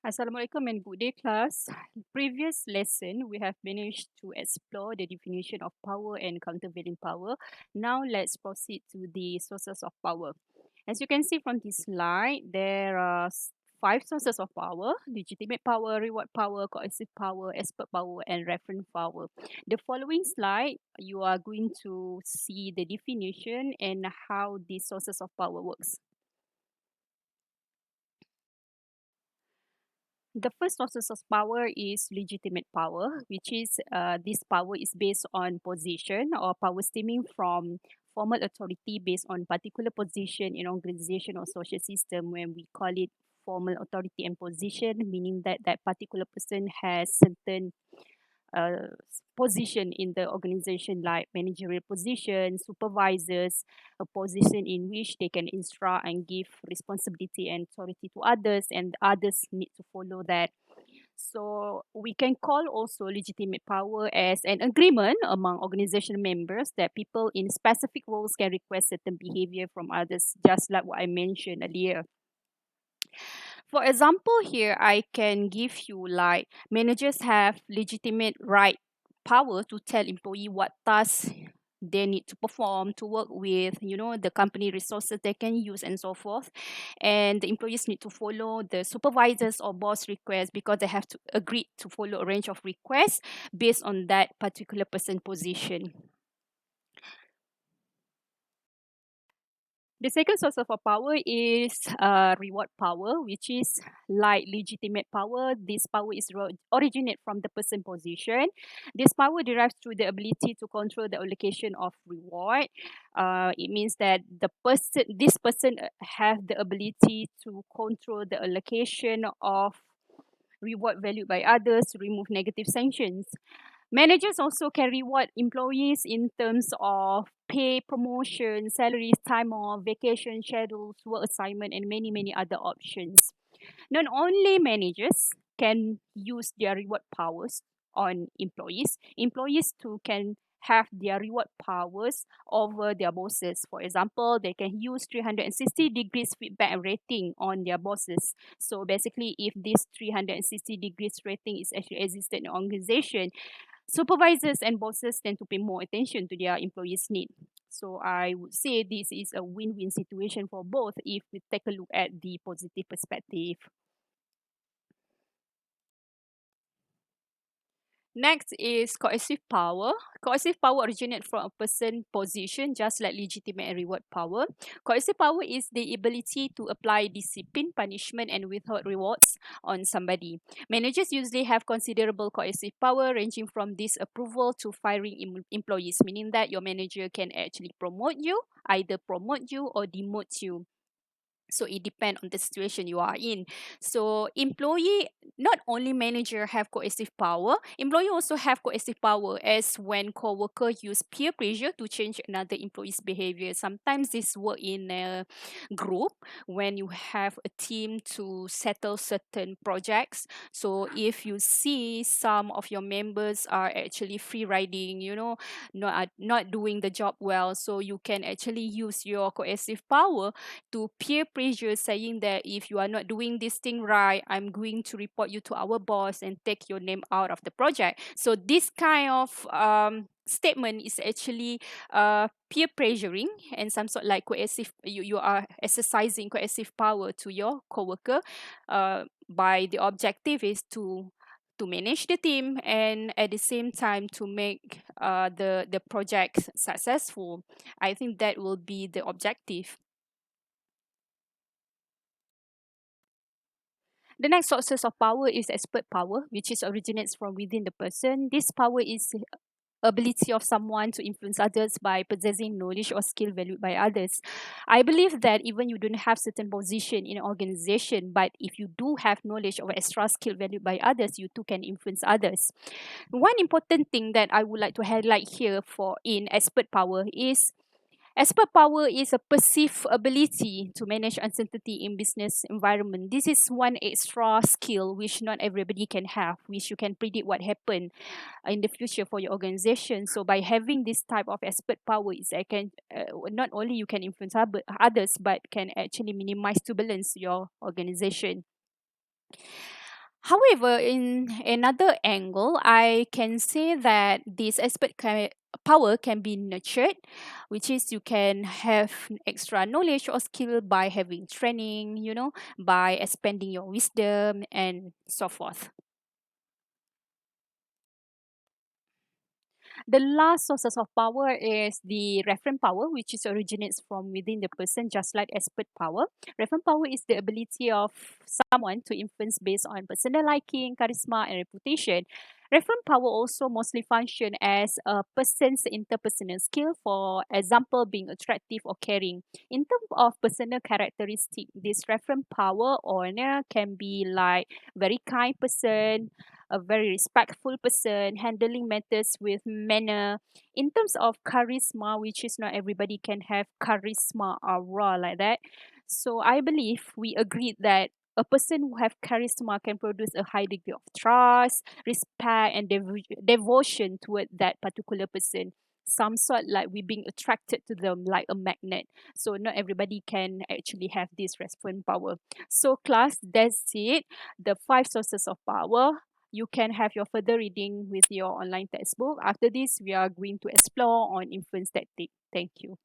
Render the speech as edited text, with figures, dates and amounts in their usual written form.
Assalamualaikum and good day, class. Previous lesson, we have managed to explore the definition of power and countervailing power. Now, let's proceed to the sources of power. As you can see from this slide, there are five sources of power: legitimate power, reward power, coercive power, expert power, and referent power. The following slide, you are going to see the definition and how these sources of power works. The first sources of power is legitimate power, which is this power is based on position or power stemming from formal authority based on particular position in organization or social system. When we call it formal authority and position, meaning that that particular person has certain position in the organization, like managerial position, supervisors, a position in which they can instruct and give responsibility and authority to others, and others need to follow that. So we can call also legitimate power as an agreement among organization members that people in specific roles can request certain behavior from others, just like what I mentioned earlier. For example, here I can give you like managers have legitimate right power to tell employee what tasks they need to perform, to work with, the company resources they can use and so forth. And the employees need to follow the supervisors or boss request because they have to agree to follow a range of requests based on that particular person position. The second source of power is reward power, which is like legitimate power. This power is originate from the person position. This power derives through the ability to control the allocation of reward. It means that this person have the ability to control the allocation of reward valued by others, remove negative sanctions. Managers also can reward employees in terms of pay, promotion, salaries, time off, vacation schedules, work assignment, and many, many other options. Not only managers can use their reward powers on employees, employees too can have their reward powers over their bosses. For example, they can use 360 degrees feedback rating on their bosses. So basically, if this 360 degrees rating is actually existed in an organization, supervisors and bosses tend to pay more attention to their employees' needs. So I would say this is a win-win situation for both if we take a look at the positive perspective. Next is coercive power. Coercive power originates from a person position, just like legitimate and reward power. Coercive power is the ability to apply discipline, punishment, and withhold rewards on somebody. Managers usually have considerable coercive power, ranging from disapproval to firing employees, meaning that your manager can actually either promote you or demote you. So it depends on the situation you are in. So employee, not only manager have coercive power, employee also have coercive power as when co-worker use peer pressure to change another employee's behavior. Sometimes this work in a group when you have a team to settle certain projects. So if you see some of your members are actually free riding, not doing the job well, so you can actually use your coercive power to peer pressure, saying that if you are not doing this thing right, I'm going to report you to our boss and take your name out of the project. So this kind of statement is actually peer pressuring and some sort like coercive. You are exercising coercive power to your coworker. By the objective is to manage the team and at the same time to make the project successful. I think that will be the objective. The next sources of power is expert power, which is originates from within the person. This power is ability of someone to influence others by possessing knowledge or skill valued by others. I believe that even you don't have certain position in an organization, but if you do have knowledge or extra skill valued by others, you too can influence others. One important thing that I would like to highlight here for in expert power is expert power is a perceived ability to manage uncertainty in business environment. This is one extra skill which not everybody can have, which you can predict what happen in the future for your organization. So by having this type of expert power, is I can not only you can influence others, but can actually minimize turbulence to your organization. However, in another angle, I can say that this power can be nurtured, which is you can have extra knowledge or skill by having training, by expanding your wisdom and so forth. The last sources of power is the referent power, which is originates from within the person, just like expert power. Referent power is the ability of someone to influence based on personal liking, charisma, and reputation. Referent power also mostly function as a person's interpersonal skill, for example, being attractive or caring. In terms of personal characteristic, this referent power owner can be like very kind person, a very respectful person, handling matters with manner. In terms of charisma, which is not everybody can have charisma aura like that. So I believe we agreed that a person who have charisma can produce a high degree of trust, respect, and devotion toward that particular person. Some sort like we being attracted to them like a magnet. So not everybody can actually have this response power. So class, that's it. The five sources of power. You can have your further reading with your online textbook. After this, we are going to explore on influence tactic. Thank you.